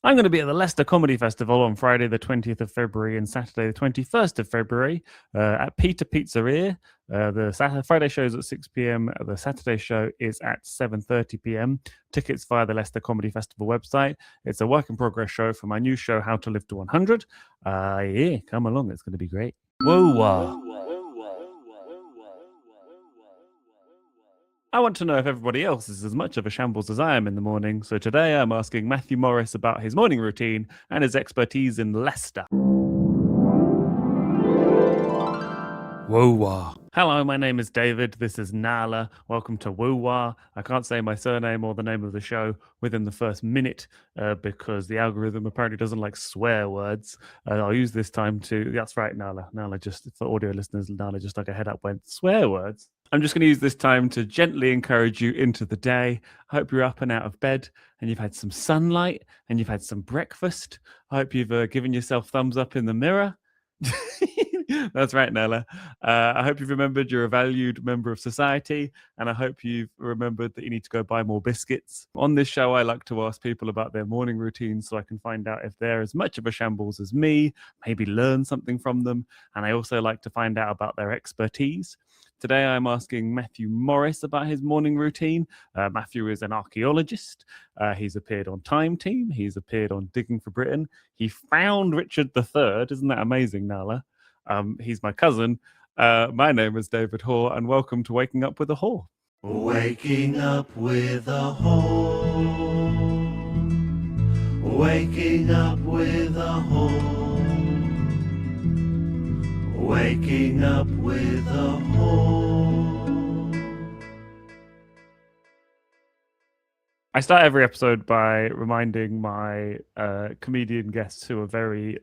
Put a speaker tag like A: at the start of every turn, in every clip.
A: I'm going to be at the Leicester Comedy Festival on Friday the 20th of February and Saturday the 21st of February at Peter Pizzeria. The Friday show is at 6 p.m. The Saturday show is at 7:30 p.m. Tickets via the Leicester Comedy Festival website. It's a work in progress show for my new show, How to Live to 100. Yeah, come along. It's going to be great. WUWAH. I want to know if everybody else is as much of a shambles as I am in the morning, so today I'm asking Mathew Morris about his morning routine and his expertise in Leicester. WUWAH. Hello, my name is David. This is Nala. Welcome to WUWAH. I can't say my surname or the name of the show within the first minute because the algorithm apparently doesn't like swear words. I'll use this time to... That's right, Nala. Nala just, for audio listeners, Nala just like a head up went, swear words. I'm just going to use this time to gently encourage you into the day. I hope you're up and out of bed and you've had some sunlight and you've had some breakfast. I hope you've given yourself thumbs up in the mirror. That's right, Nella. I hope you've remembered you're a valued member of society, and I hope you've remembered that you need to go buy more biscuits. On this show, I like to ask people about their morning routines so I can find out if they're as much of a shambles as me, maybe learn something from them, and I also like to find out about their expertise. Today, I'm asking Mathew Morris about his morning routine. Mathew is an archaeologist. He's appeared on Time Team. He's appeared on Digging for Britain. He found Richard III. Isn't that amazing, Nala? He's my cousin. My name is David Hoare, and welcome to Waking Up with a Hoare.
B: Waking up with a Hoare. Waking up with a Hoare. Waking up with a Hoare.
A: I start every episode by reminding my comedian guests who are very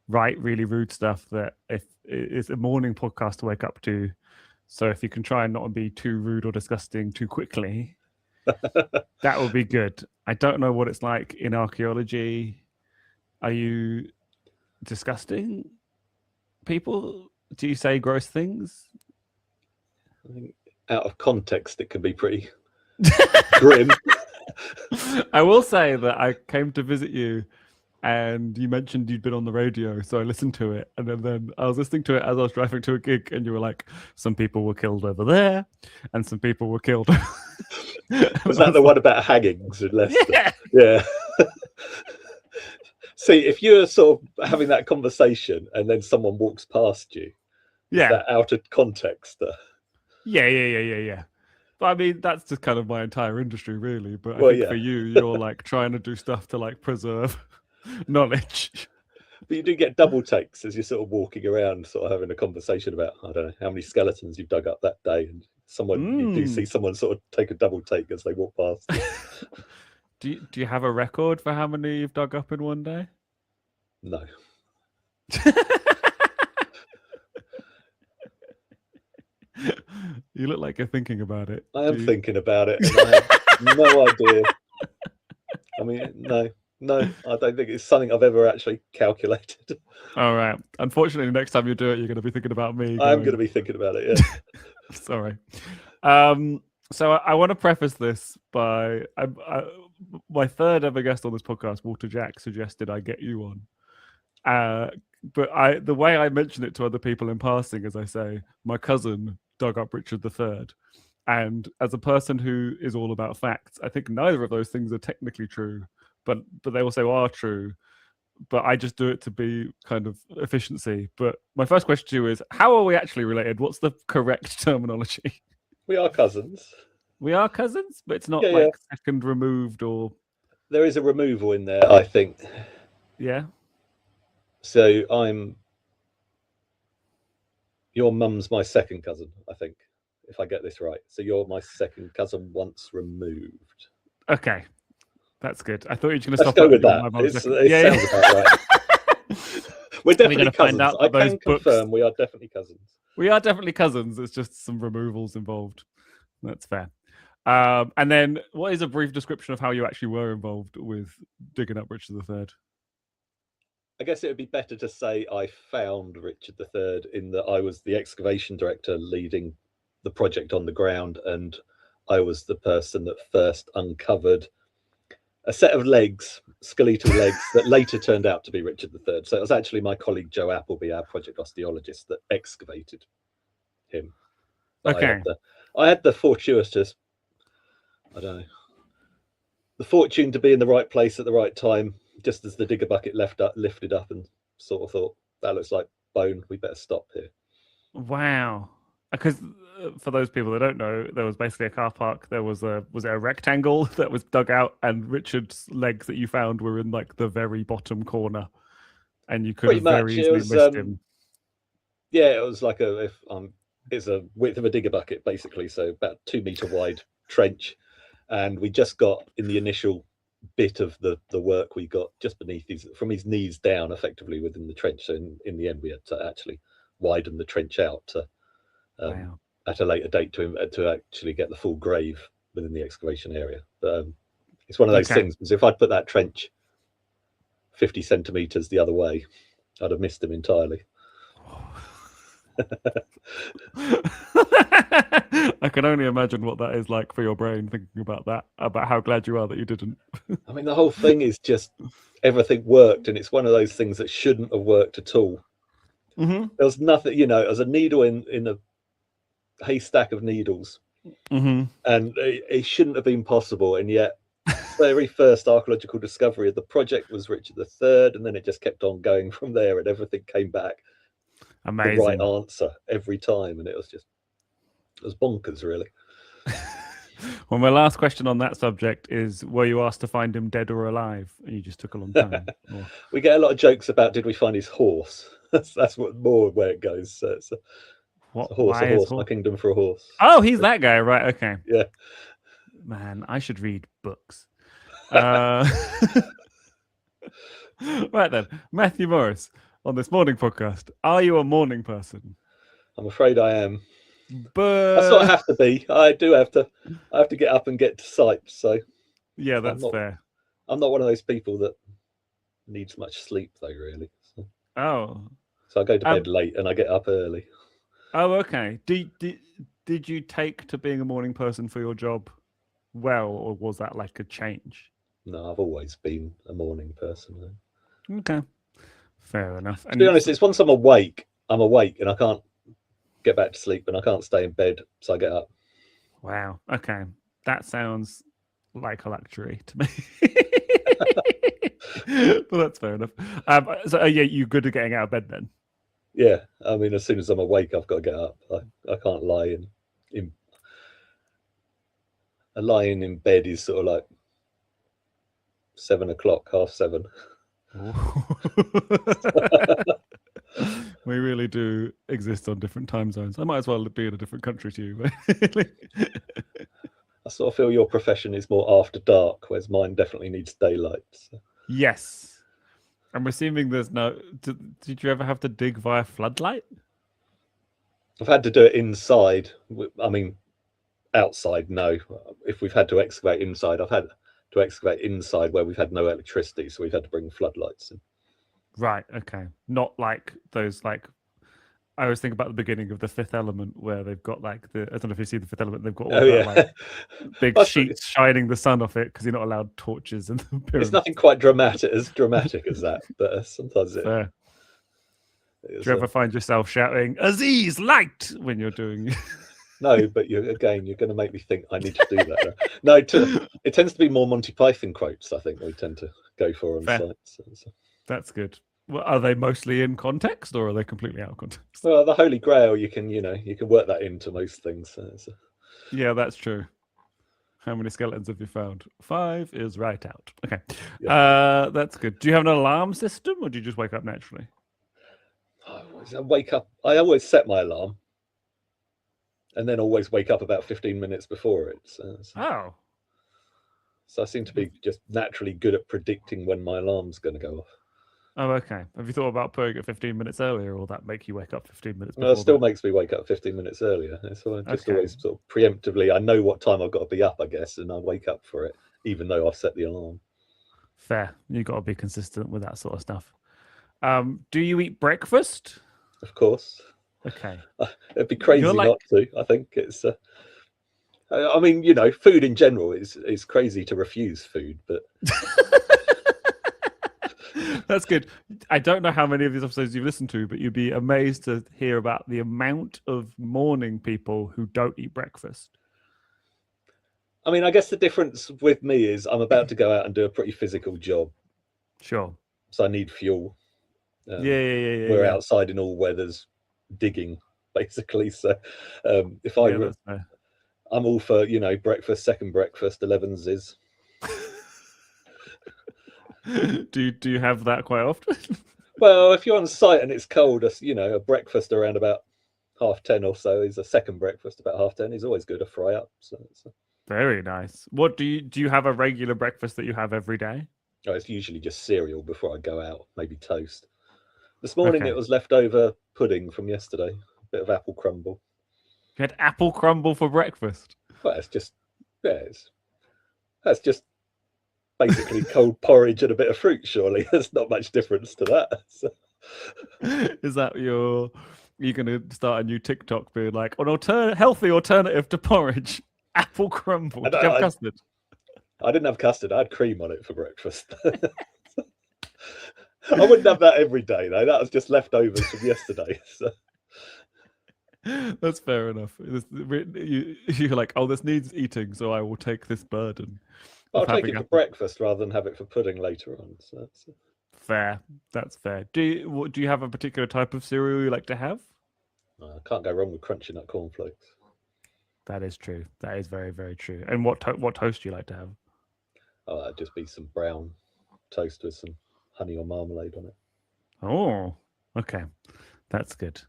A: write really rude stuff that if it's a morning podcast to wake up to. So if you can try and not be too rude or disgusting too quickly, that would be good. I don't know what it's like in archaeology. Are you disgusting people? Do you say gross things?
C: I think out of context, it can be pretty grim.
A: I will say that I came to visit you and you mentioned you'd been on the radio, so I listened to it, and then I was listening to it as I was driving to a gig, and you were like, some people were killed over there and some people were killed.
C: Was that the one about hangings in Leicester? Yeah. See, if you're sort of having that conversation and then someone walks past you, is that out of context?
A: Yeah. But I mean, that's just kind of my entire industry, really. But I think for you, you're like trying to do stuff to like preserve knowledge.
C: But you do get double takes as you're sort of walking around, sort of having a conversation about, I don't know, how many skeletons you've dug up that day, and you do see someone sort of take a double take as they walk past.
A: Do you have a record for how many you've dug up in one day?
C: No.
A: You look like you're thinking about it.
C: I am thinking about it, and I have no idea. I mean, no, I don't think it's something I've ever actually calculated.
A: All right. Unfortunately, next time you do it, you're going to be thinking about me.
C: I'm going to be thinking about it, yeah.
A: Sorry. So I want to preface this by my third ever guest on this podcast, Walter Jack, suggested I get you on. But the way I mention it to other people in passing is I say, my cousin dug up Richard III. And as a person who is all about facts, I think neither of those things are technically true, but they also are true. But I just do it to be kind of efficiency. But my first question to you is, how are we actually related? What's the correct terminology?
C: We are cousins.
A: We are cousins, but it's not second removed or...
C: There is a removal in there, I think.
A: Yeah.
C: So your mum's my second cousin, I think, if I get this right. So you're my second cousin once removed.
A: Okay. That's good. I thought you were going to stop
C: go with that. It sounds about right. We're definitely cousins. I can confirm we are definitely cousins.
A: We are definitely cousins. It's just some removals involved. That's fair. And then what is a brief description of how you actually were involved with digging up Richard III?
C: I guess it would be better to say I found Richard III in that I was the excavation director leading the project on the ground, and I was the person that first uncovered a set of legs, skeletal legs, that later turned out to be Richard III. So it was actually my colleague Joe Appleby, our project osteologist, that excavated him. But
A: Okay.
C: I had the fortuitous, I don't know, the fortune to be in the right place at the right time, just as the digger bucket lifted up and sort of thought, that looks like bone, we better stop here.
A: Wow. Because for those people that don't know, there was basically a car park. There was it a rectangle that was dug out, and Richard's legs that you found were in like the very bottom corner, and you could
C: Pretty
A: have
C: much,
A: very
C: it
A: easily
C: was,
A: missed him.
C: yeah, it was like it's a width of a digger bucket basically, so about 2 meter wide trench, and we just got in the initial bit of the work we got just beneath from his knees down, effectively within the trench. So in the end, we had to actually widen the trench out to,
A: Wow.
C: at a later date to actually get the full grave within the excavation area. But it's one of those things, because if I'd put that trench 50 centimeters the other way, I'd have missed him entirely.
A: I can only imagine what that is like for your brain, thinking about that, about how glad you are that you didn't.
C: I mean, the whole thing is just everything worked, and it's one of those things that shouldn't have worked at all.
A: Mm-hmm.
C: There was nothing, you know, as a needle in a haystack of needles,
A: Mm-hmm.
C: and it shouldn't have been possible. And yet, very first archaeological discovery of the project was Richard III, and then it just kept on going from there, and everything came back
A: Amazing.
C: the right answer every time, and it was bonkers, really.
A: Well, my last question on that subject is: were you asked to find him dead or alive, and you just took a long time? Or...
C: We get a lot of jokes about did we find his horse? that's what more where it goes. So it's a horse. My kingdom for a horse.
A: Oh, he's that guy, right? Okay.
C: Yeah.
A: Man, I should read books. Right then, Mathew Morris on this morning podcast. Are you a morning person?
C: I'm afraid I am.
A: But
C: I sort of have to be. I have to get up and get to sites. So
A: yeah, that's fair.
C: I'm not one of those people that needs much sleep, though. Really.
A: So
C: I go to bed late and I get up early.
A: Oh, okay. Did you take to being a morning person for your job well, or was that like a change?
C: No, I've always been a morning person. Though.
A: Okay, fair enough.
C: To be honest, it's once I'm awake and I can't get back to sleep and I can't stay in bed, so I get up.
A: Wow. Okay, that sounds like a luxury to me. But that's fair enough. So yeah, you good at getting out of bed then?
C: Yeah, I mean, as soon as I'm awake, I've got to get up. I can't lie in lying in bed is sort of like 7 o'clock, 6:30.
A: We really do exist on different time zones. I might as well be in a different country to you.
C: I sort of feel your profession is more after dark, whereas mine definitely needs daylight. So.
A: Yes. I'm assuming there's no... Did you ever have to dig via floodlight?
C: I've had to do it inside. I mean, outside, no. If we've had to excavate inside, I've had to excavate inside where we've had no electricity, so we've had to bring floodlights in.
A: Right, okay. Not like those, like... I always think about the beginning of The Fifth Element, where they've got like the... I don't know if you see The Fifth Element, they've got all like, big sheets shining the sun off it, because you're not allowed torches in the pyramid.
C: It's nothing quite dramatic as that, but sometimes it...
A: Fair. Do you ever find yourself shouting, Aziz, light, when you're doing...
C: No, but you're going to make me think I need to do that. No, it tends to be more Monty Python quotes, I think, we tend to go for on sites. So.
A: That's good. Well, are they mostly in context, or are they completely out of context?
C: Well, the Holy Grail, you can work that into most things. So.
A: Yeah, that's true. How many skeletons have you found? 5 is right out. Okay.
C: Yeah.
A: That's good. Do you have an alarm system, or do you just wake up naturally?
C: I always set my alarm, and then always wake up about 15 minutes before it. So I seem to be just naturally good at predicting when my alarm's going to go off.
A: Oh, okay. Have you thought about putting it 15 minutes earlier, or will that make you wake up 15 minutes before?
C: No, it still makes me wake up 15 minutes earlier. So I just always sort of preemptively, I know what time I've got to be up, I guess, and I wake up for it, even though I've set the alarm.
A: Fair. You've got to be consistent with that sort of stuff. Do you eat breakfast?
C: Of course.
A: Okay.
C: It'd be crazy not to. I think it's I mean, food in general is crazy to refuse food, but
A: That's good. I don't know how many of these episodes you've listened to, but you'd be amazed to hear about the amount of morning people who don't eat breakfast.
C: I mean, I guess the difference with me is I'm about to go out and do a pretty physical job,
A: Sure.
C: so I need fuel.
A: Yeah.
C: We're outside in all weathers, digging basically. So if I'm all for breakfast, second breakfast, 11s is.
A: Do you have that quite often?
C: Well, if you're on site and it's cold, a breakfast around about 10:30 or so is a second breakfast about 10:30 is always good. A fry up. So.
A: Very nice. What do you have a regular breakfast that you have every day?
C: Oh, it's usually just cereal before I go out, maybe toast. This morning it was leftover pudding from yesterday, a bit of apple crumble.
A: You had apple crumble for breakfast?
C: Well, it's just that's just basically cold porridge and a bit of fruit, surely. There's not much difference to that. So.
A: Is that you're going to start a new TikTok being like, an healthy alternative to porridge, apple crumble? Did you have custard?
C: I didn't have custard. I had cream on it for breakfast. I wouldn't have that every day, though. That was just leftovers from yesterday. So.
A: That's fair enough. You're like, this needs eating, so I will take this burden.
C: I'll take it for breakfast rather than have it for pudding later on. So that's
A: fair. That's fair. Do you have a particular type of cereal you like to have?
C: I can't go wrong with crunchy nut cornflakes.
A: That is true. That is very, very true. And what toast do you like to have?
C: Oh, that'd just be some brown toast with some honey or marmalade on it.
A: Oh, okay. That's good.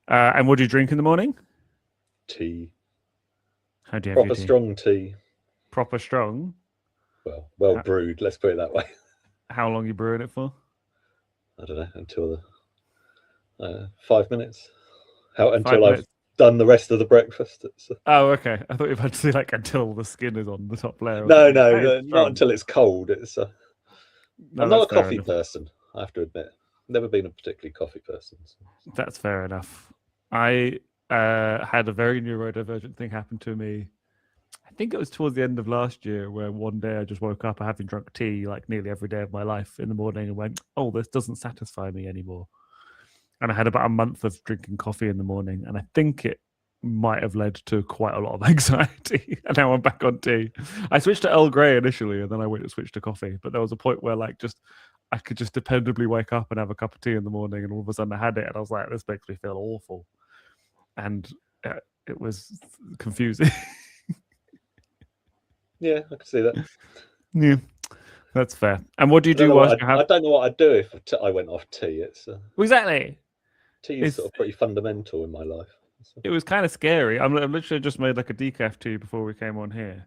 A: And what do you drink in the morning?
C: Tea.
A: How do you have
C: proper
A: your tea?
C: Strong tea?
A: Proper strong?
C: Well brewed, let's put it that way.
A: How long are you brewing it for?
C: I don't know, until the 5 minutes. Until I've done the rest of the breakfast.
A: Oh, okay. I thought you were about to say until the skin is on the top layer.
C: No, not until it's cold. I'm not a coffee person, I have to admit. Never been a particularly coffee person. So.
A: That's fair enough. I had a very neurodivergent thing happen to me. I think it was towards the end of last year, where one day I just woke up having drunk tea like nearly every day of my life in the morning and went, "Oh, this doesn't satisfy me anymore." And I had about a month of drinking coffee in the morning, and I think it might have led to quite a lot of anxiety. And now I'm back on tea. I switched to Earl Grey initially, and then I went to switch to coffee. But there was a point where I could just dependably wake up and have a cup of tea in the morning, and all of a sudden I had it, and I was like, "This makes me feel awful," and it was confusing.
C: Yeah, I can see that.
A: Yeah, that's fair. And what do you do whilst you have?
C: I don't know what I'd do if I went off tea.
A: Exactly.
C: Tea is sort of pretty fundamental in my life. So.
A: It was kind of scary. I literally just made like a decaf tea before we came on here,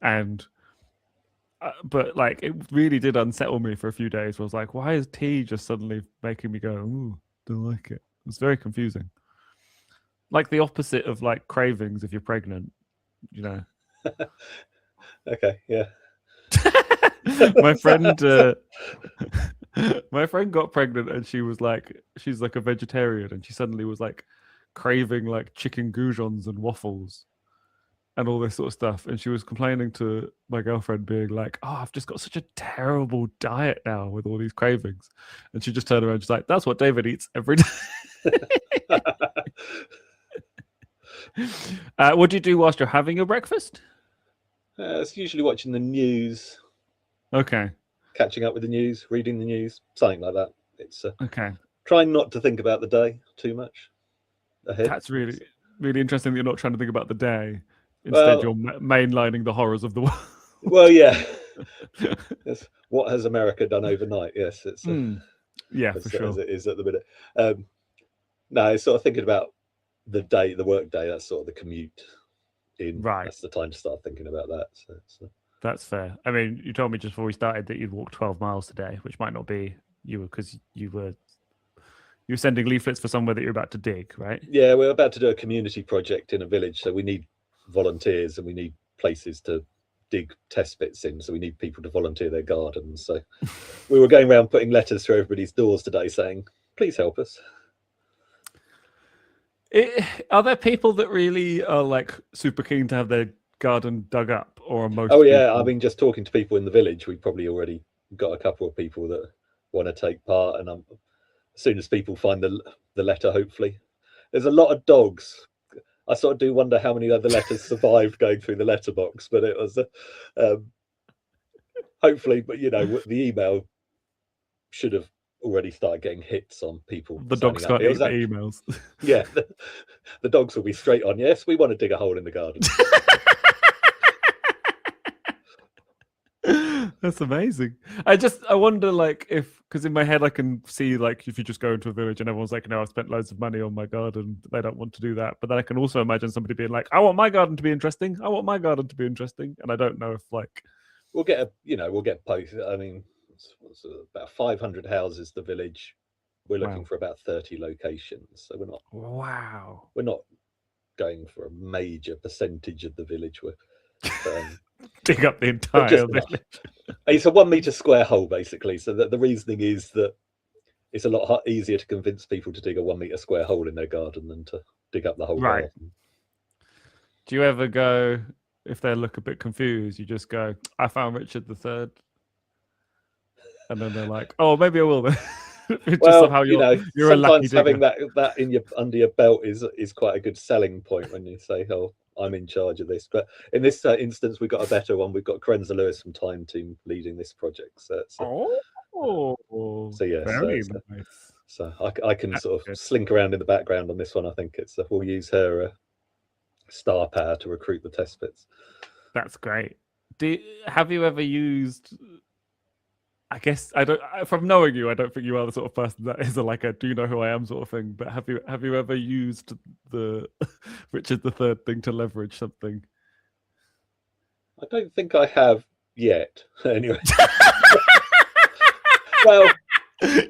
A: and but it really did unsettle me for a few days. I was like, why is tea just suddenly making me go, ooh, don't like it? It's very confusing. Like the opposite of cravings if you're pregnant,
C: Okay, yeah.
A: my friend got pregnant, and she's like a vegetarian, and she suddenly was craving chicken goujons and waffles and all this sort of stuff, and she was complaining to my girlfriend, being like, "Oh, I've just got such a terrible diet now with all these cravings," and she just turned around and she's like, "That's what David eats every day." What do you do whilst you're having your breakfast?
C: It's usually watching the news.
A: Okay.
C: Catching up with the news, reading the news, something like that. It's
A: okay.
C: Trying not to think about the day too much ahead.
A: That's really, really interesting that you're not trying to think about the day. Instead, you're mainlining the horrors of the world.
C: Well, yeah. Yes. What has America done overnight? Yes, it's
A: yeah, for sure.
C: As it is at the minute. No, it's sort of thinking about the day, the work day. That's sort of the commute.
A: Right.
C: That's the time to start thinking about that. So.
A: That's fair. I mean, you told me just before we started that you'd walk 12 miles today, which might not be because you were sending leaflets for somewhere that you're about to dig, right?
C: Yeah, we're about to do a community project in a village, so we need volunteers and we need places to dig test bits in. So we need people to volunteer their gardens. So we were going around putting letters through everybody's doors today saying, "Please help us."
A: Are there people that really are super keen to have their garden dug up, or are most
C: Oh yeah,
A: people...
C: I mean, just talking to people in the village, we've probably already got a couple of people that want to take part, and as soon as people find the letter, hopefully, there's a lot of dogs. I sort of do wonder how many other letters survived going through the letterbox, but it was hopefully, but the email should have already started getting hits on people.
A: The dogs can't eat the emails.
C: Yeah, the dogs will be straight on. Yes, we want to dig a hole in the garden.
A: That's amazing. I wonder, like, because in my head I can see, like, if you just go into a village and everyone's like, no, I've spent loads of money on my garden, they don't want to do that. But then I can also imagine somebody being like, I want my garden to be interesting. I want my garden to be interesting. And I don't know if, like,
C: we'll get posts. I mean, it's about 500 houses, the village. We're looking for about 30 locations. So we're not going for a major percentage of the village. We're
A: dig up the entire village.
C: It's a 1 meter square hole, basically. So that the reasoning is that it's a lot easier to convince people to dig a 1 meter square hole in their garden than to dig up the whole garden.
A: Do you ever go, if they look a bit confused, you just go, I found Richard III, and then they're like, oh, maybe I will then.
C: Well,
A: somehow you're
C: sometimes having that in under your belt is quite a good selling point when you say, oh, I'm in charge of this. But in this instance, we've got a better one. We've got Krenza Lewis from Time Team leading this project. So yes,
A: very nice.
C: So I can sort of slink around in the background on this one. I think we'll use her star power to recruit the test pits.
A: That's great. Have you ever used? I guess from knowing you, I don't think you are the sort of person that is like a "do you know who I am" sort of thing. But have you ever used the Richard III thing to leverage something?
C: I don't think I have yet. Anyway, well,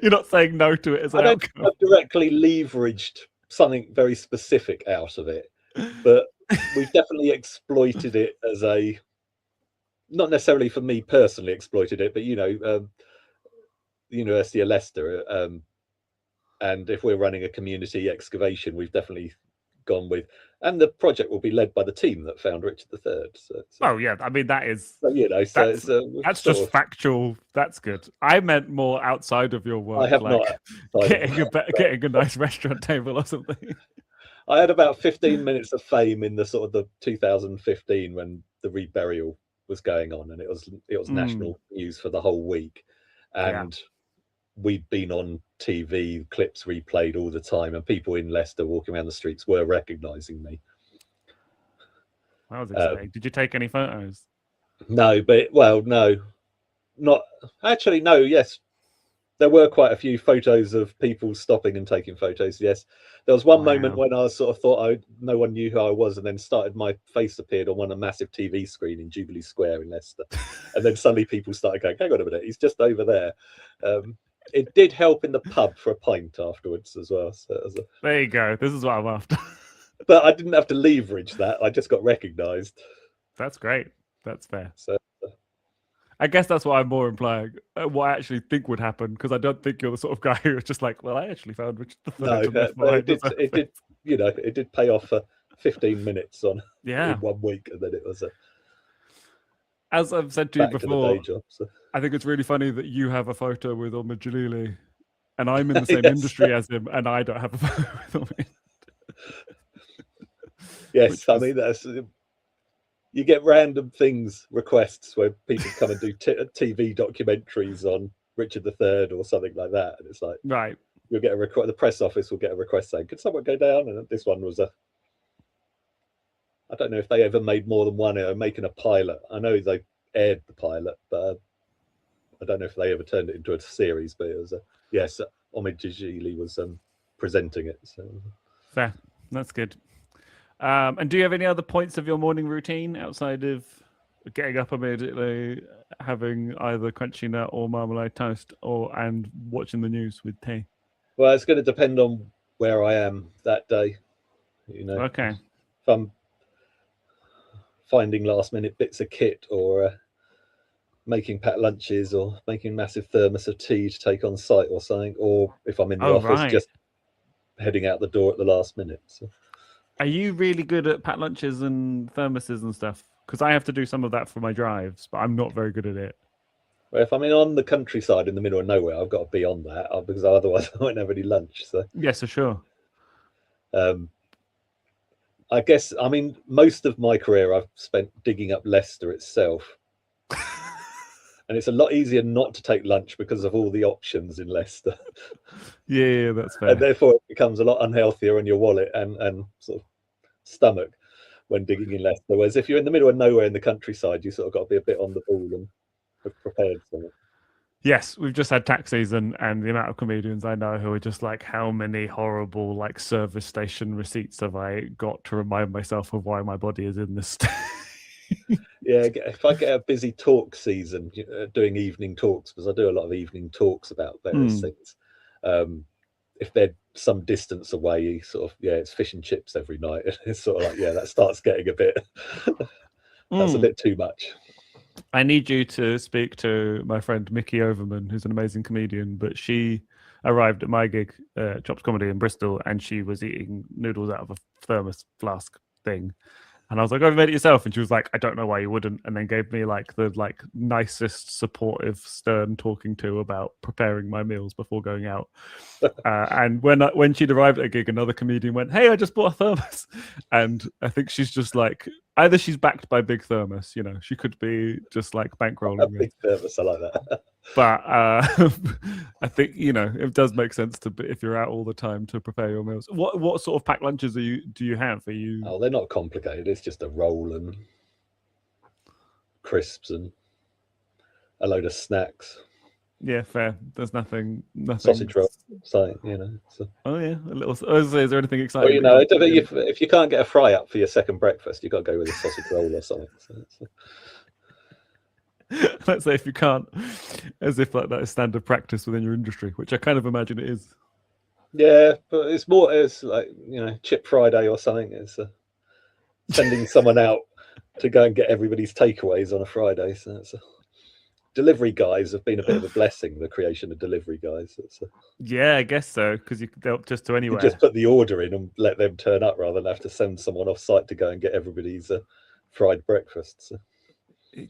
A: you're not saying no to it as an outcome.
C: I don't think I've directly leveraged something very specific out of it, but we've definitely exploited it as a. Not necessarily for me personally exploited it, but the University of Leicester, and if we're running a community excavation, we've definitely gone with, and the project will be led by the team that found Richard III.
A: Oh yeah, I mean that is,
C: that's
A: just factual. That's good. I meant more outside of your work.
C: I have
A: like
C: not
A: getting a nice restaurant table or something.
C: I had about 15 minutes of fame in the sort of the 2015 when the reburial was going on, and it was national news for the whole week, and we'd been on TV, clips replayed all the time, and people in Leicester walking around the streets were recognizing me.
A: That was exciting. Did you take any photos?
C: No, not actually. No, yes, there were quite a few photos of people stopping and taking photos. Yes, there was one moment when I sort of thought no one knew who I was, and then my face appeared on a massive TV screen in Jubilee Square in Leicester, and then suddenly people started going, "Hang on a minute, he's just over there." It did help in the pub for a pint afterwards as well. So
A: there you go. This is what I'm after.
C: But I didn't have to leverage that. I just got recognised.
A: That's great. That's fair.
C: So.
A: I guess that's what I'm more implying. What I actually think would happen, because I don't think you're the sort of guy who's just like, well, I actually found Richard III.
C: No, it did pay off for 15 minutes in 1 week, and then it was
A: as I've said to you before.
C: Job, so.
A: I think it's really funny that you have a photo with Omid Jalili, and I'm in the same industry as him, and I don't have a photo with Omid.
C: Yes, I mean that's. You get random requests where people come and do TV documentaries on Richard III or something like that, and it's like,
A: right,
C: you'll get a request. The press office will get a request saying, "Could someone go down?" And this one was I don't know if they ever made more than one. Making a pilot. I know they aired the pilot, but I don't know if they ever turned it into a series. But it was Omid Jalili was presenting it. So
A: fair, that's good. And do you have any other points of your morning routine outside of getting up immediately, having either crunchy nut or marmalade toast, and watching the news with tea?
C: Well, it's going to depend on where I am that day.
A: Okay.
C: If I'm finding last-minute bits of kit, or making packed lunches, or making massive thermos of tea to take on site or something, or if I'm in the office, just heading out the door at the last minute. So.
A: Are you really good at packed lunches and thermoses and stuff? because I have to do some of that for my drives, but I'm not very good at it.
C: Well, if I'm on the countryside in the middle of nowhere, I've got to be on that because otherwise I won't have any lunch. So
A: yes, for sure.
C: I guess, I mean, most of my career I've spent digging up Leicester itself. And it's a lot easier not to take lunch because of all the options in Leicester.
A: Yeah, that's fair.
C: And therefore it becomes a lot unhealthier on your wallet and sort of stomach when digging in Leicester. Whereas if you're in the middle of nowhere in the countryside, you sort of got to be a bit on the ball and prepared for it.
A: Yes, we've just had tax season, and the amount of comedians I know who are just like, how many horrible like service station receipts have I got to remind myself of why my body is in this state?
C: Yeah, if I get a busy talk season, doing evening talks, because I do a lot of evening talks about various things. If they're some distance away, you sort of, it's fish and chips every night. It's sort of like, that starts getting a bit, that's a bit too much.
A: I need you to speak to my friend Mickey Overman, who's an amazing comedian, but she arrived at my gig, Chops Comedy in Bristol, and she was eating noodles out of a thermos flask thing. And I was like, "Oh, you made it yourself?" And she was like, "I don't know why you wouldn't." And then gave me like the nicest, supportive, stern talking to about preparing my meals before going out. And when she'd arrived at a gig, another comedian went, "Hey, I just bought a thermos." And I think she's just like, either she's backed by Big Thermos, she could be just like bankrolling
C: Big Thermos, I like that.
A: But I think it does make sense if you're out all the time to prepare your meals. What sort of packed lunches do you have? Are you?
C: Oh, they're not complicated. It's just a roll and crisps and a load of snacks.
A: Yeah, fair. There's nothing.
C: Sausage roll, something, So.
A: Oh yeah, a little. Is there anything exciting?
C: Well, if you can't get a fry up for your second breakfast, you've got to go with a sausage roll or something. So.
A: Let's say if you can't, as if like that is standard practice within your industry, which I kind of imagine it is.
C: Yeah, but it's like Chip Friday or something. It's sending someone out to go and get everybody's takeaways on a Friday. So it's delivery guys have been a bit of a blessing. The creation of delivery guys.
D: Yeah, I guess so, because they'll just do anywhere.
C: You just put the order in and let them turn up rather than have to send someone off site to go and get everybody's fried breakfast. So.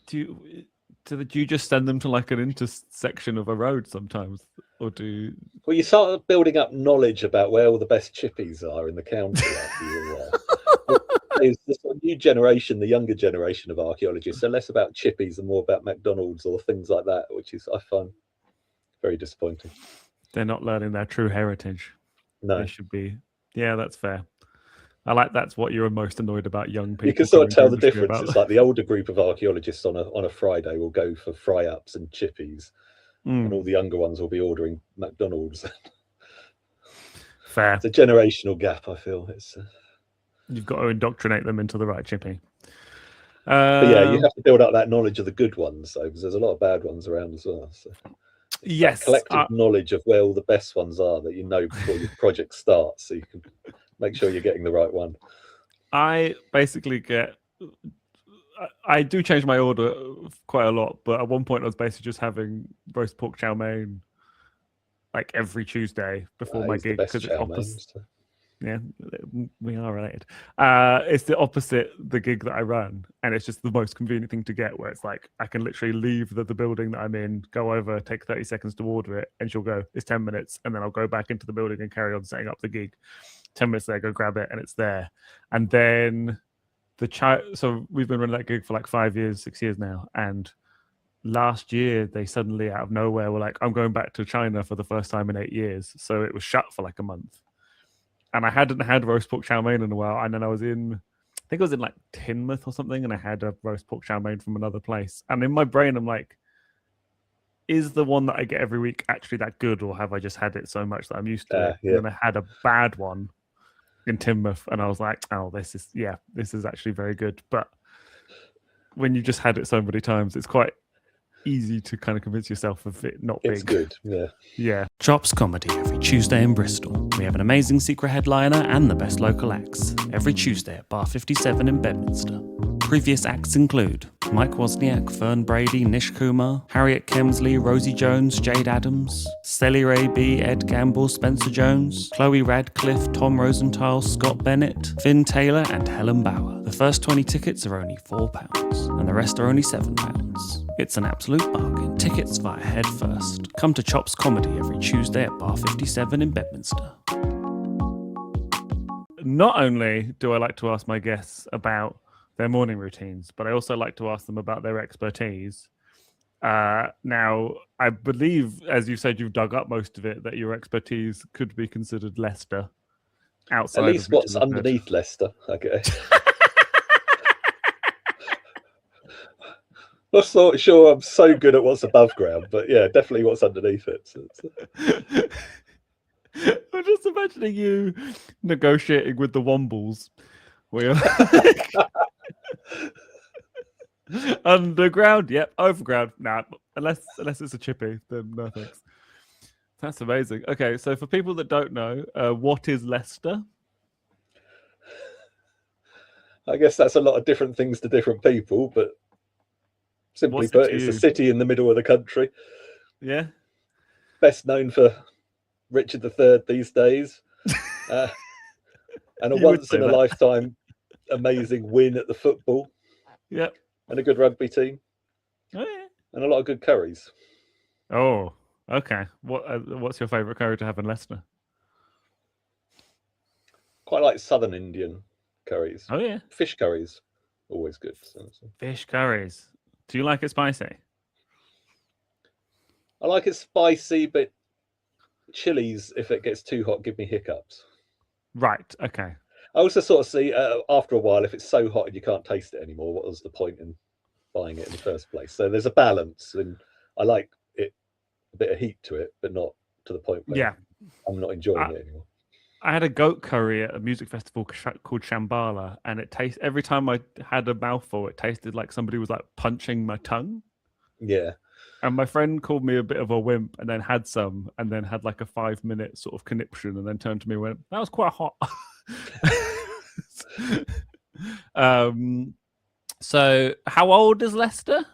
A: Do you just send them to like an intersection of a road sometimes, or do?
C: Well, you start building up knowledge about where all the best chippies are in the county. There's this new generation, the younger generation of archaeologists, are less about chippies and more about McDonald's or things like that, which is I find very disappointing.
A: They're not learning their true heritage.
C: No,
A: they should be. Yeah, that's fair. I like that's what you're most annoyed about young people.
C: You can sort of tell the difference. It's like the older group of archaeologists on a Friday will go for fry-ups and chippies, and all the younger ones will be ordering McDonald's.
A: Fair.
C: It's a generational gap, I feel.
A: You've got to indoctrinate them into the right chippy.
C: But yeah, you have to build up that knowledge of the good ones, though, because there's a lot of bad ones around as well. So.
A: Yes,
C: collective knowledge of where all the best ones are that before your project starts, so you can make sure you're getting the right one.
A: I basically I do change my order quite a lot, but at one point I was basically just having roast pork chow mein like every Tuesday before my gig because it's opposite. So. Yeah, we are related. It's the opposite the gig that I run, and it's just the most convenient thing to get, where it's like I can literally leave the building that I'm in, go over, take 30 seconds to order it, and she'll go, it's 10 minutes, and then I'll go back into the building and carry on setting up the gig. 10 minutes there, go grab it, and it's there. And then so we've been running that gig for like 6 years now, and last year they suddenly out of nowhere were like, I'm going back to China for the first time in 8 years. So it was shut for like a month. And I hadn't had roast pork chow mein in a while. And then I think I was in like Teignmouth or something, and I had a roast pork chow mein from another place. And in my brain, I'm like, is the one that I get every week actually that good, or have I just had it so much that I'm used to it? Yeah. And then I had a bad one in Teignmouth, and I was like, oh, this is actually very good. But when you just had it so many times, it's quite easy to kind of convince yourself of it not being
C: good. Yeah.
D: Chops Comedy every Tuesday in Bristol. We have an amazing secret headliner and the best local acts every Tuesday at Bar 57 in Bedminster. Previous acts include Mike Wozniak, Fern Brady, Nish Kumar, Harriet Kemsley, Rosie Jones, Jade Adams, Sally Ray B, Ed Gamble, Spencer Jones, Chloe Radcliffe, Tom Rosenthal, Scott Bennett, Finn Taylor, and Helen Bauer. The first 20 tickets are only £4, and the rest are only £7. It's an absolute bargain. Tickets via Head First. Come to Chops Comedy every Tuesday at Bar 57 in Bedminster.
A: Not only do I like to ask my guests about their morning routines, but I also like to ask them about their expertise. Now, I believe, as you said, you've dug up most of it, that your expertise could be considered Leicester. Outside
C: At least
A: of
C: what's
A: Richard III.
C: underneath Leicester, okay. Not so sure I'm so good at what's above ground, but yeah, definitely what's underneath it.
A: I'm just imagining you negotiating with the Wombles. Where you're underground, yep. Overground, nah. Unless it's a chippy, then no thanks. That's amazing. Okay, so for people that don't know, what is Leicester?
C: I guess that's a lot of different things to different people, but simply
A: What's it
C: put,
A: to
C: it's
A: you?
C: a city in the middle of the country.
A: Yeah.
C: Best known for Richard III these days. And a
A: You would
C: once
A: say
C: in a
A: that.
C: lifetime amazing win at the football.
A: Yep.
C: And a good rugby team.
A: Oh, yeah.
C: And a lot of good curries.
A: Oh, okay. What's your favourite curry to have in Leicester?
C: Quite like southern Indian curries.
A: Oh, yeah.
C: Fish curries, always good.
A: Fish curries. Do you like it spicy?
C: I like it spicy, but chilies, if it gets too hot, give me hiccups.
A: Right. Okay.
C: I also sort of see after a while, if it's so hot and you can't taste it anymore, what was the point in buying it in the first place? So there's a balance, and I like it, a bit of heat to it, but not to the point where I'm not enjoying it anymore.
A: I had a goat curry at a music festival called Shambhala, and it tastes every time I had a mouthful, it tasted like somebody was like punching my tongue.
C: Yeah.
A: And my friend called me a bit of a wimp, and then had some, and then had like a 5-minute sort of conniption, and then turned to me and went, "That was quite hot." So how old is Leicester?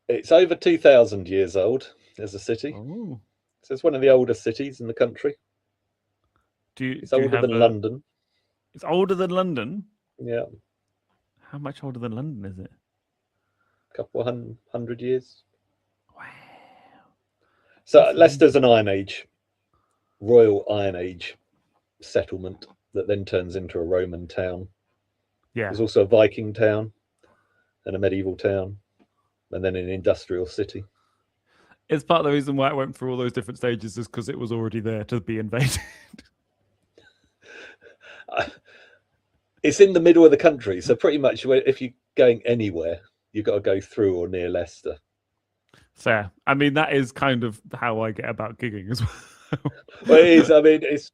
C: It's over 2,000 years old as a city.
A: Oh.
C: So it's one of the oldest cities in the country. It's older than London.
A: It's older than London?
C: Yeah.
A: How much older than London is it?
C: A couple of hundred years.
A: Wow.
C: So Leicester's an Iron Age, Royal Iron Age settlement that then turns into a Roman town.
A: Yeah.
C: There's also a Viking town and a medieval town, and then an industrial city.
A: It's part of the reason why it went through all those different stages is because it was already there to be invaded.
C: It's in the middle of the country, so pretty much if you're going anywhere, you've got to go through or near Leicester.
A: Fair. I mean, that is kind of how I get about gigging as well.
C: Well, it is. I mean, it's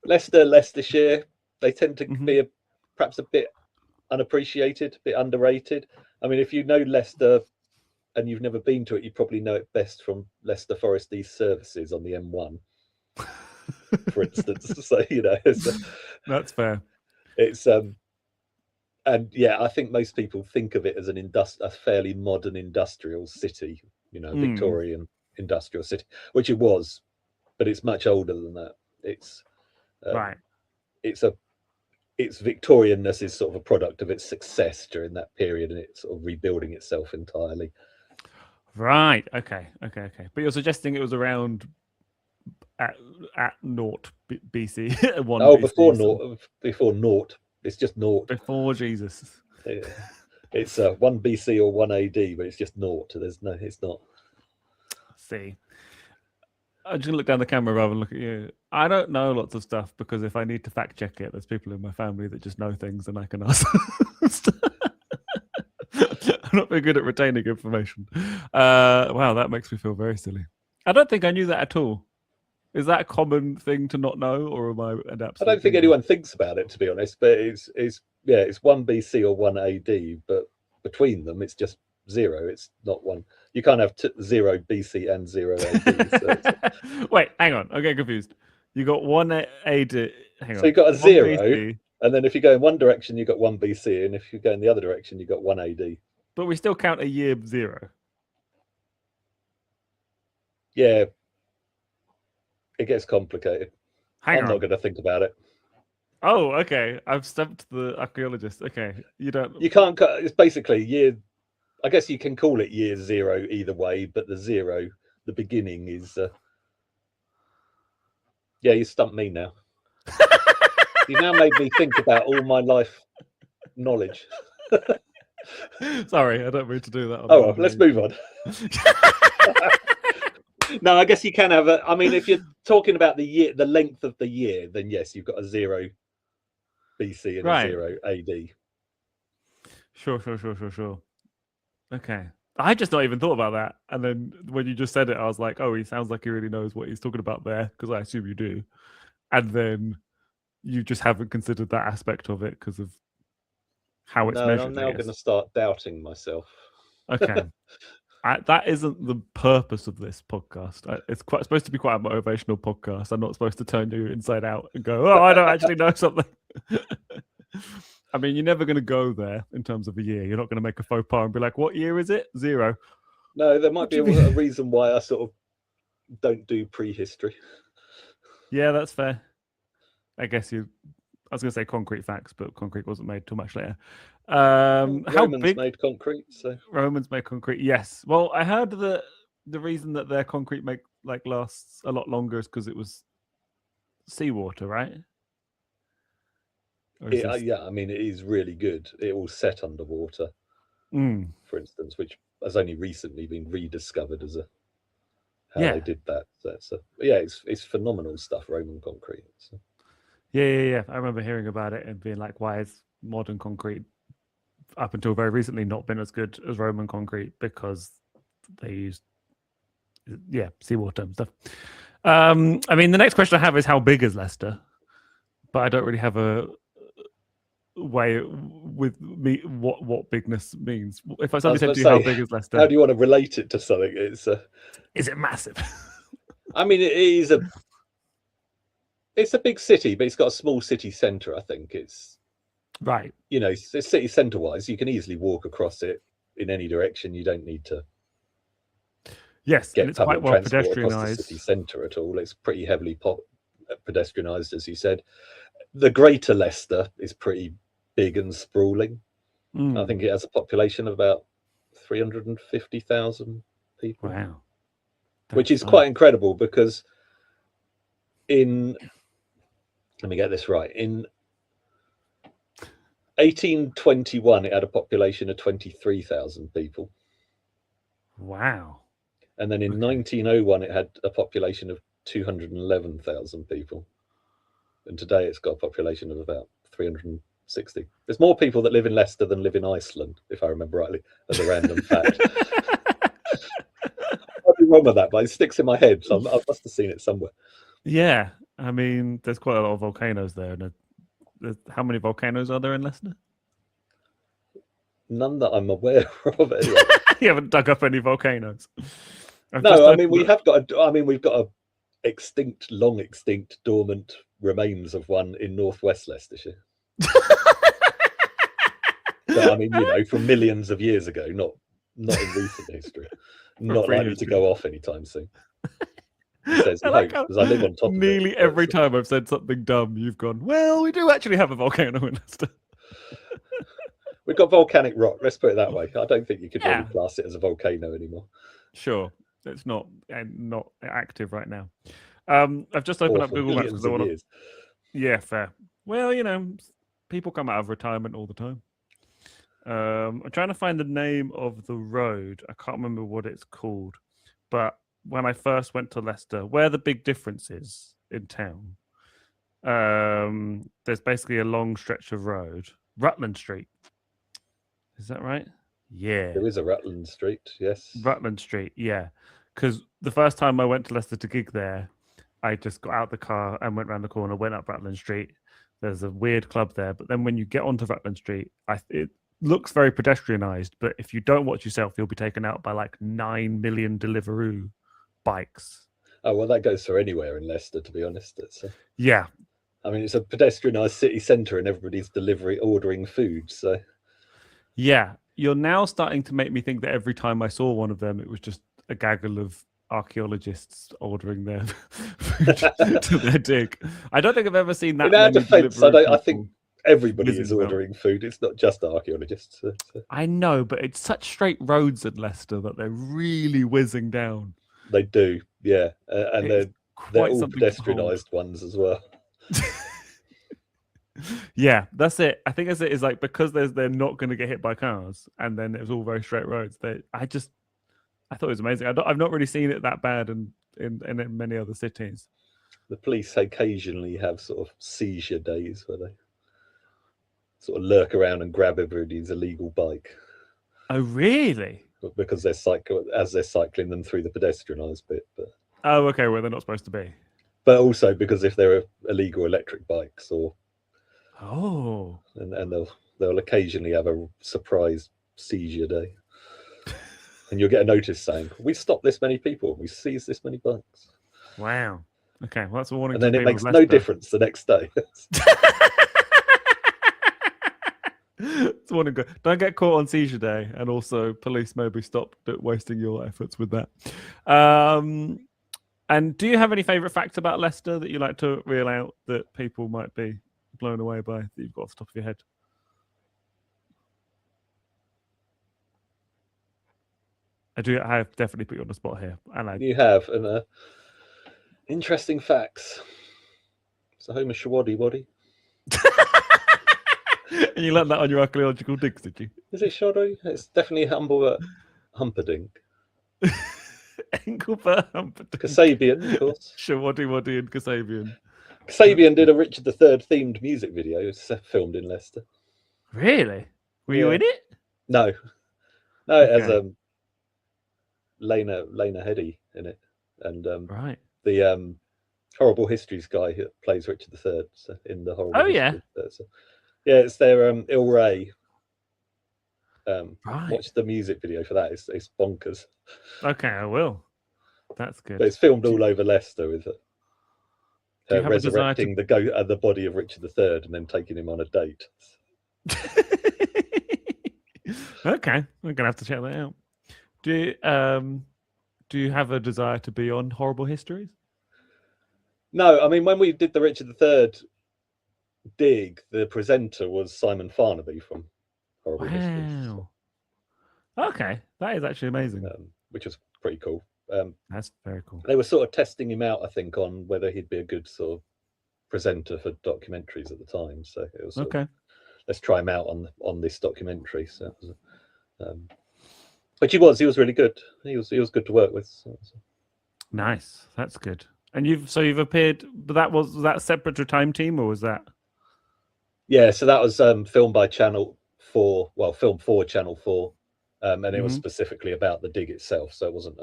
C: Leicester, Leicestershire. They tend to be perhaps a bit unappreciated, a bit underrated. I mean, if you know Leicester and you've never been to it, you probably know it best from Leicester Forest East services on the M1, for instance. So, you know,
A: that's fair.
C: It's and yeah, I think most people think of it as a fairly modern industrial city, you know, Victorian industrial city, which it was, but it's much older than that. It's
A: right.
C: Its Victorianness is sort of a product of its success during that period, and it's sort of rebuilding itself entirely.
A: Right. Okay. But you're suggesting it was around at naught BC. One.
C: Oh,
A: BC,
C: before naught. It's just naught.
A: Before Jesus.
C: Yeah. It's 1 BC or 1 AD, but it's just naught. It's not.
A: See. I'm just going to look down the camera rather than look at you. I don't know lots of stuff because if I need to fact check it, there's people in my family that just know things and I can ask. I'm not very good at retaining information. Wow, that makes me feel very silly. I don't think I knew that at all. Is that a common thing to not know, or am I an absolute?
C: I don't think anyone thinks about it, to be honest. But it's 1 BC or 1 AD, but between them it's just 0. It's not one. You can't have 0 BC and 0 AD. So
A: Wait, hang on. I'm getting confused. You got 1 AD. Hang on.
C: So you got a 0,
A: BC.
C: And then if you go in one direction, you've got 1 BC, and if you go in the other direction, you've got 1 AD.
A: But we still count a year 0.
C: Yeah, it gets complicated.
A: Hang
C: I'm
A: on.
C: not going to think about it.
A: Oh, okay. I've stumped the archaeologist. Okay, you don't.
C: You can't. It's basically year. I guess you can call it year 0 either way, but the 0, the beginning is. Yeah, you stumped me now. You now made me think about all my life knowledge.
A: Sorry, I don't mean to do that.
C: Oh, well, let's move on. No, I guess you can have a. I mean, if you're talking about the year, the length of the year, then yes, you've got a 0 BC and a 0 AD.
A: Sure. Okay. I just not even thought about that. And then when you just said it, I was like, oh, he sounds like he really knows what he's talking about there, because I assume you do. And then you just haven't considered that aspect of it because of how it's measured.
C: I'm now going to start doubting myself.
A: Okay. That isn't the purpose of this podcast. It's supposed to be quite a motivational podcast. I'm not supposed to turn you inside out and go, oh, I don't actually know something. I mean, you're never going to go there in terms of a year. You're not going to make a faux pas and be like, what year is it? 0.
C: No, there might be a reason why I sort of don't do prehistory.
A: Yeah, that's fair. I guess I was going to say concrete facts, but concrete wasn't made too much later.
C: Romans made concrete, so
A: Romans made concrete. Yes. Well, I heard that the reason that their concrete lasts a lot longer is because it was seawater, right?
C: Yeah, I mean, it is really good. It will set underwater, for instance, which has only recently been rediscovered as how they did that. So it's phenomenal stuff, Roman concrete. So.
A: Yeah. I remember hearing about it and being like, why is modern concrete up until very recently not been as good as Roman concrete? Because they used seawater and stuff. I mean, the next question I have is how big is Leicester? But I don't really have a way with me what bigness means. If I suddenly said to you, how big is Leicester?
C: How do you want to relate it to something? Is
A: it massive? I
C: mean, it's a big city, but it's got a small city centre. I think it's
A: right.
C: You know, city centre wise, you can easily walk across it in any direction. You don't need to.
A: Yes,
C: get
A: and it's quite well pedestrianised.
C: Across the city centre at all. It's pretty heavily pedestrianised, as you said. The Greater Leicester is pretty big and sprawling. I think it has a population of about 350,000 people.
A: Wow.
C: Which is quite incredible because let me get this right, in 1821 it had a population of 23,000 people.
A: Wow.
C: And then in 1901 it had a population of 211,000 people. And today it's got a population of about 360. There's more people that live in Leicester than live in Iceland, if I remember rightly, as a random fact. I'd be wrong with that, but it sticks in my head, so I must have seen it somewhere.
A: Yeah, I mean, there's quite a lot of volcanoes there. And how many volcanoes are there in Leicester?
C: None that I'm aware of. Anyway.
A: You haven't dug up any volcanoes.
C: No, I mean we've got a long extinct, dormant remains of one in northwest Leicestershire. So, I mean, you know, from millions of years ago, not in recent history, not likely to go off anytime soon. Says no, because I live on top of it.
A: Nearly every time I've said something dumb, you've gone, well, we do actually have a volcano in Leicester.
C: We've got volcanic rock. Let's put it that way. I don't think you could really class it as a volcano anymore.
A: Sure, it's not active right now. I've just opened up Google Maps because I want to. Yeah, fair. Well, you know, people come out of retirement all the time. I'm trying to find the name of the road. I can't remember what it's called, but when I first went to Leicester, where the big difference is in town, there's basically a long stretch of road, Rutland Street. Is that right? Yeah.
C: There is a Rutland Street, yes.
A: Rutland Street, yeah. Because the first time I went to Leicester to gig there, I just got out the car and went around the corner, went up Rutland Street. There's a weird club there. But then when you get onto Rutland Street, it looks very pedestrianised. But if you don't watch yourself, you'll be taken out by like 9 million Deliveroo bikes.
C: Oh, well, that goes for anywhere in Leicester, to be honest.
A: Yeah.
C: I mean, it's a pedestrianised city centre, and everybody's ordering food. So
A: Yeah, you're now starting to make me think that every time I saw one of them, it was just a gaggle of archaeologists ordering their food to their dig. I don't think I've ever seen that
C: in our
A: many
C: defence,
A: delivery
C: I think
A: people
C: everybody
A: whizzing
C: is
A: about.
C: ordering food. It's not just archaeologists. So.
A: I know, but it's such straight roads in Leicester that they're really whizzing down.
C: They do, yeah, and
A: It's
C: they're
A: quite
C: all
A: something to hold.
C: pedestrianised ones as well.
A: Yeah, that's it. I think that's it. Is like because they're not going to get hit by cars, and then it was all very straight roads. I thought it was amazing. I've not really seen it that bad in many other cities.
C: The police occasionally have sort of seizure days where they sort of lurk around and grab everybody's illegal bike.
A: Oh, really?
C: But because they're cycling them through the pedestrianised bit.
A: Oh, okay, where they're not supposed to be.
C: But also because if they're illegal electric bikes, and they'll occasionally have a surprise seizure day, and you'll get a notice saying, "We stopped this many people, we seized this many bikes."
A: Wow. Okay, well, that's a warning.
C: And then
A: to
C: it
A: people
C: makes
A: of
C: no
A: Leicester.
C: difference the next day.
A: It's a warning. Don't get caught on seizure day, and also police maybe stop wasting your efforts with that. And do you have any favourite facts about Leicester that you like to reel out that people might be blown away by that you've got off the top of your head? I have definitely put you on the spot here. And
C: You have, and interesting facts. It's the home of Shawaddy Waddy.
A: And you learned that on your archaeological digs, did you?
C: Is it Shoddy? It's definitely Humperdinck.
A: Engelbert Humperdinck.
C: Kasabian, of course.
A: Shawaddy and Kasabian.
C: Kasabian did a Richard III themed music video. It was filmed in Leicester.
A: Really? Were you in it?
C: No, it has Lena Headey in it, and
A: right,
C: the Horrible Histories guy who plays Richard III in the Horrible.
A: Oh yeah,
C: yeah, it's their Il Ray.
A: Right.
C: Watch the music video for that. It's bonkers.
A: Okay, I will. That's good.
C: But it's filmed all over Leicester with
A: you have
C: resurrecting the body of Richard III and then taking him on a date.
A: Okay, we're gonna have to check that out. Do you have a desire to be on Horrible Histories?
C: No, I mean when we did the Richard III dig, the presenter was Simon Farnaby from Horrible Histories.
A: Wow. Okay, that is actually amazing.
C: Which was pretty cool.
A: That's very cool.
C: They were sort of testing him out, I think, on whether he'd be a good sort of presenter for documentaries at the time. So it was
A: okay.
C: Let's try him out on this documentary. So it was, but he was really good. He was good to work with. So.
A: Nice, that's good. And you've appeared, but was that separate to Time Team, or was that?
C: Yeah, so that was filmed by Channel 4. Well, filmed for Channel 4, and it was specifically about the dig itself. So it wasn't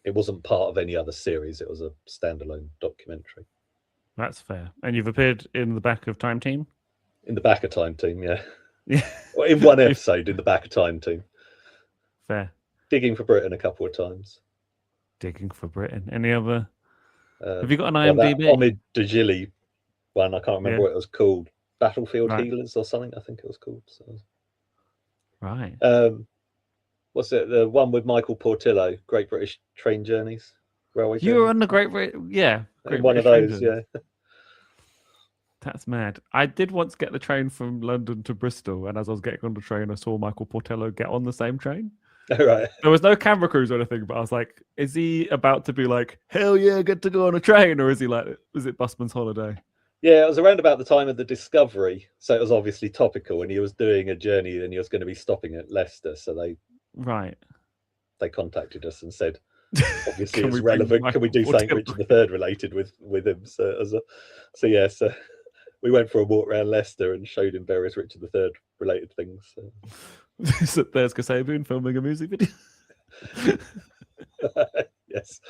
C: It wasn't part of any other series. It was a standalone documentary.
A: That's fair. And you've appeared in the back of Time Team.
C: In the back of Time Team, yeah.
A: Yeah.
C: Well, in one episode, in the back of Time Team.
A: Fair.
C: Digging for Britain a couple of times.
A: Digging for Britain. Any other? Have you got an IMDb?
C: That Omid Dajili one, I can't remember what it was called. Battlefield Healers or something, I think it was called. So.
A: Right.
C: What's it? The one with Michael Portillo, Great British Train Journeys, Railway.
A: You were on the Great
C: one of those, yeah.
A: That's mad. I did once get the train from London to Bristol, and as I was getting on the train, I saw Michael Portillo get on the same train.
C: Right.
A: There was no camera crews or anything, but I was like, is he about to be like, hell yeah, get to go on a train? Or is he like, was it Busman's Holiday?
C: Yeah, it was around about the time of the Discovery. So it was obviously topical, and he was doing a journey and he was going to be stopping at Leicester. So they contacted us and said, obviously it's relevant. Can we do something Richard III related with him? So we went for a walk around Leicester and showed him various Richard III related things.
A: So there's Kasabian filming a music video.
C: Yes.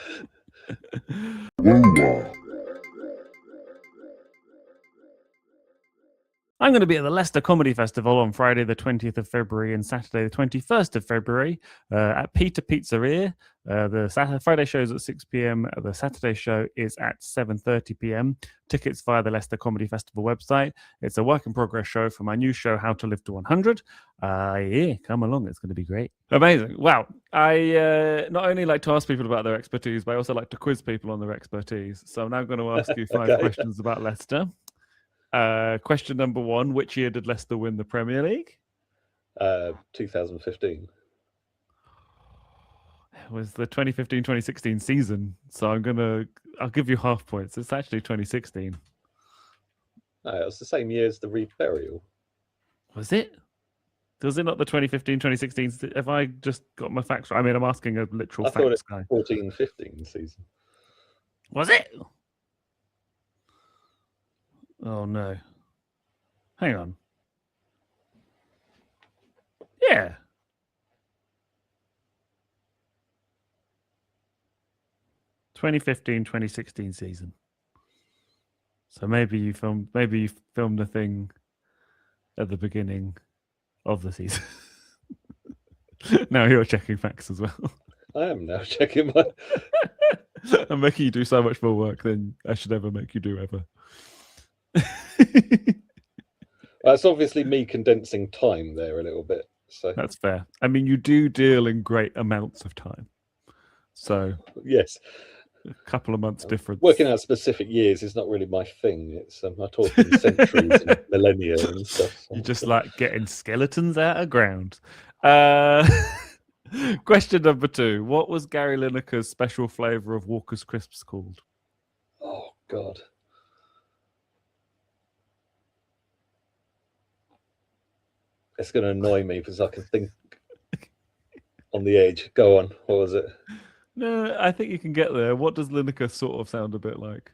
A: I'm going to be at the Leicester Comedy Festival on Friday the 20th of February and Saturday the 21st of February at Peter Pizzeria. The Friday show is at 6 p.m. The Saturday show is at 7:30 p.m. Tickets via the Leicester Comedy Festival website. It's a work in progress show for my new show, How to Live to 100. Yeah, come along. It's going to be great. Amazing. Wow. I not only like to ask people about their expertise, but I also like to quiz people on their expertise. So I'm now going to ask you 5 questions about Leicester. Question number 1, which year did Leicester win the Premier League?
C: 2015.
A: It was the 2015-2016 season. So I'll give you half points. It's actually 2016.
C: No, it was the same year as the Reef Burial.
A: Was it? Was it not the 2015-2016? Have I just got my facts right? I mean, I'm asking a literal
C: I thought
A: facts
C: it
A: guy.
C: was 14-15 season.
A: Was it? Oh no. Hang on. Yeah. (2015-2016 season. So maybe you filmed the thing at the beginning of the season. Now you're checking facts as well.
C: I am now checking my.
A: I'm making you do so much more work than I should ever make you do ever.
C: That's obviously me condensing time there a little bit. So
A: That's fair. I mean, you do deal in great amounts of time. So
C: yes,
A: a couple of months difference.
C: working out specific years is not really my thing. It's I talk in centuries and millennia and stuff. So.
A: You just like getting skeletons out of ground. Question number 2. What was Gary Lineker's special flavour of Walker's Crisps called?
C: Oh God. It's going to annoy me because I can think on the edge. Go on. What was it?
A: No, I think you can get there. What does Lineker sort of sound a bit like?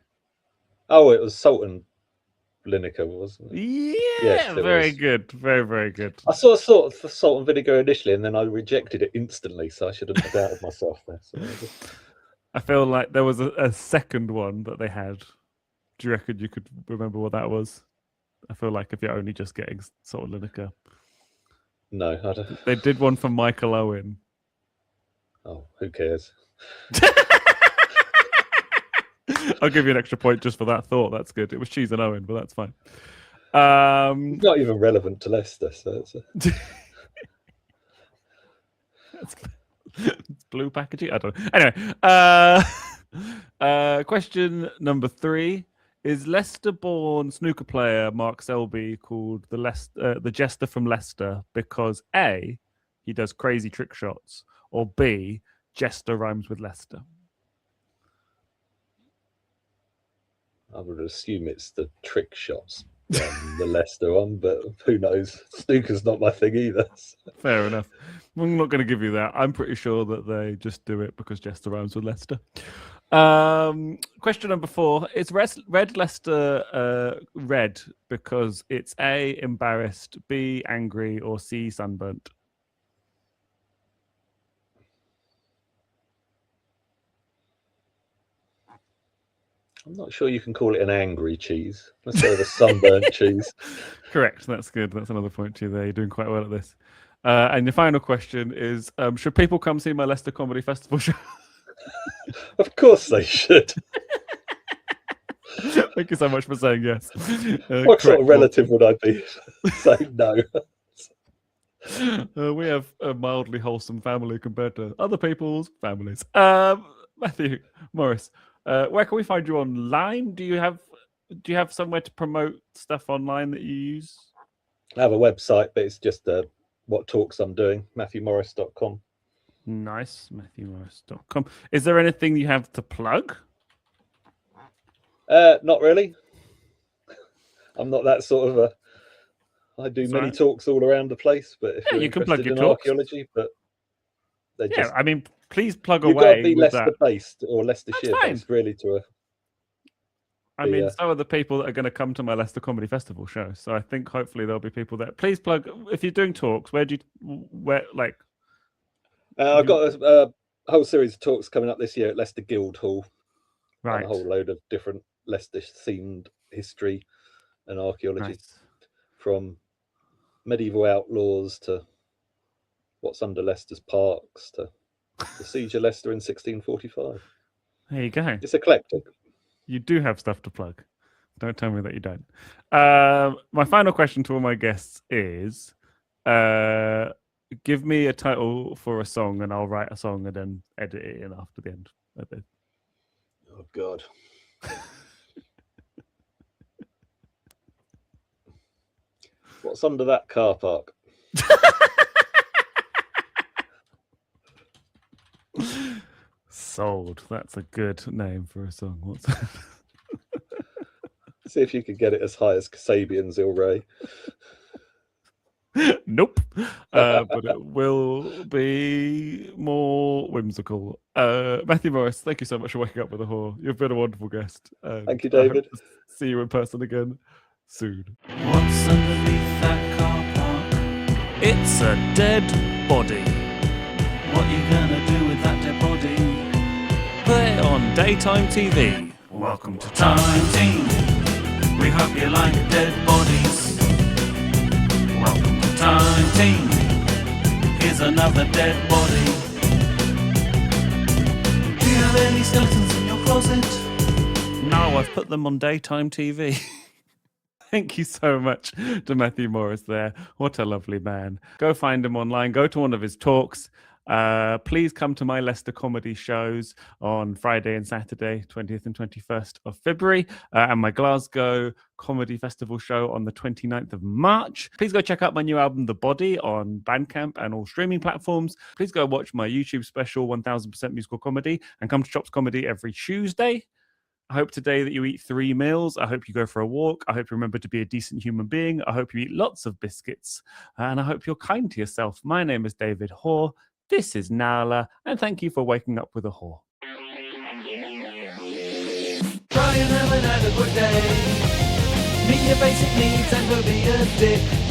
C: Oh, it was Salt and Lineker, wasn't it?
A: Yeah,
C: Yes, it
A: very
C: was.
A: good. Very, very good.
C: I saw sort of salt and vinegar initially, and then I rejected it instantly. So I should have doubted myself there. So
A: I feel like there was a second one that they had. Do you reckon you could remember what that was? I feel like if you're only just getting Salt and Lineker.
C: no, I don't.
A: They did one for Michael Owen.
C: Oh, who cares?
A: I'll give you an extra point just for that thought. That's good. It was Cheese and Owen, but that's fine.
C: Not even relevant to Leicester. So
A: it's blue packaging. I don't know. Anyway, question number 3. Is Leicester-born snooker player Mark Selby called the Jester from Leicester because A, he does crazy trick shots, or B, Jester rhymes with Leicester?
C: I would assume it's the trick shots, the Leicester one, but who knows? Snooker's not my thing either. So.
A: Fair enough. I'm not going to give you that. I'm pretty sure that they just do it because Jester rhymes with Leicester. Question number 4. Is red Leicester red because it's A, embarrassed, B, angry, or C, sunburnt?
C: I'm not sure you can call it an angry cheese. Let's go with a sunburnt cheese.
A: Correct. That's good. That's another point to you there. You're doing quite well at this. And the final question is, should people come see my Leicester Comedy Festival show?
C: Of course they should.
A: Thank you so much for saying yes.
C: What sort of relative would I be saying no?
A: We have a mildly wholesome family compared to other people's families. Mathew Morris, where can we find you online? Do you have somewhere to promote stuff online that you use?
C: I have a website, but it's just what talks I'm doing, MathewMorris.com.
A: Nice, MathewMorris.com. Is there anything you have to plug?
C: Not really. I'm not that sort of I do many talks all around the place, but if you're
A: you can
C: interested
A: plug your
C: in
A: talks.
C: archaeology, but they're just,
A: I mean, please plug
C: you've
A: away.
C: got to be
A: with
C: Leicester
A: that.
C: based or Leicestershire based, really, to
A: I mean, so are the people that are going to come to my Leicester Comedy Festival show. So I think hopefully there'll be people there. Please plug, if you're doing talks, I've
C: got a whole series of talks coming up this year at Leicester Guildhall.
A: Right.
C: A whole load of different Leicester themed history and archaeology.
A: Nice.
C: from medieval outlaws to what's under Leicester's parks to the siege of Leicester in 1645.
A: There you go.
C: It's eclectic.
A: You do have stuff to plug. Don't tell me that you don't. My final question to all my guests is, give me a title for a song and I'll write a song and then edit it in after the end.
C: Oh, God. What's under that car park?
A: Sold. That's a good name for a song. What's that?
C: See if you could get it as high as Kasabian's Il Rey.
A: Nope. But it will be more whimsical. Mathew Morris, thank you so much for waking up with a whore. You've been a wonderful guest.
C: Thank you, David.
A: I hope to see you in person again soon.
B: What's underneath that car park?
A: It's a dead body.
B: What you gonna do with that dead body?
A: Put it on daytime TV.
B: Welcome to Time Team. We hope you like dead bodies. Welcome to Time Team. Here's another dead body. Do you have any skeletons in your closet?
A: No, I've put them on daytime TV. Thank you so much to Mathew Morris there. What a lovely man. Go find him online. Go to one of his talks. Please come to my Leicester comedy shows on Friday and Saturday, 20th and 21st of February, and my Glasgow Comedy Festival show on the 29th of March. Please go check out my new album, The Body, on Bandcamp and all streaming platforms. Please go watch my YouTube special, 1000% Musical Comedy, and come to Chops Comedy every Tuesday. I hope today that you eat 3 meals. I hope you go for a walk. I hope you remember to be a decent human being. I hope you eat lots of biscuits. And I hope you're kind to yourself. My name is David Hoare. This is Nala, and thank you for waking up with a whore.
B: Try and have an adequate day. Meet your basic needs and go be a dick.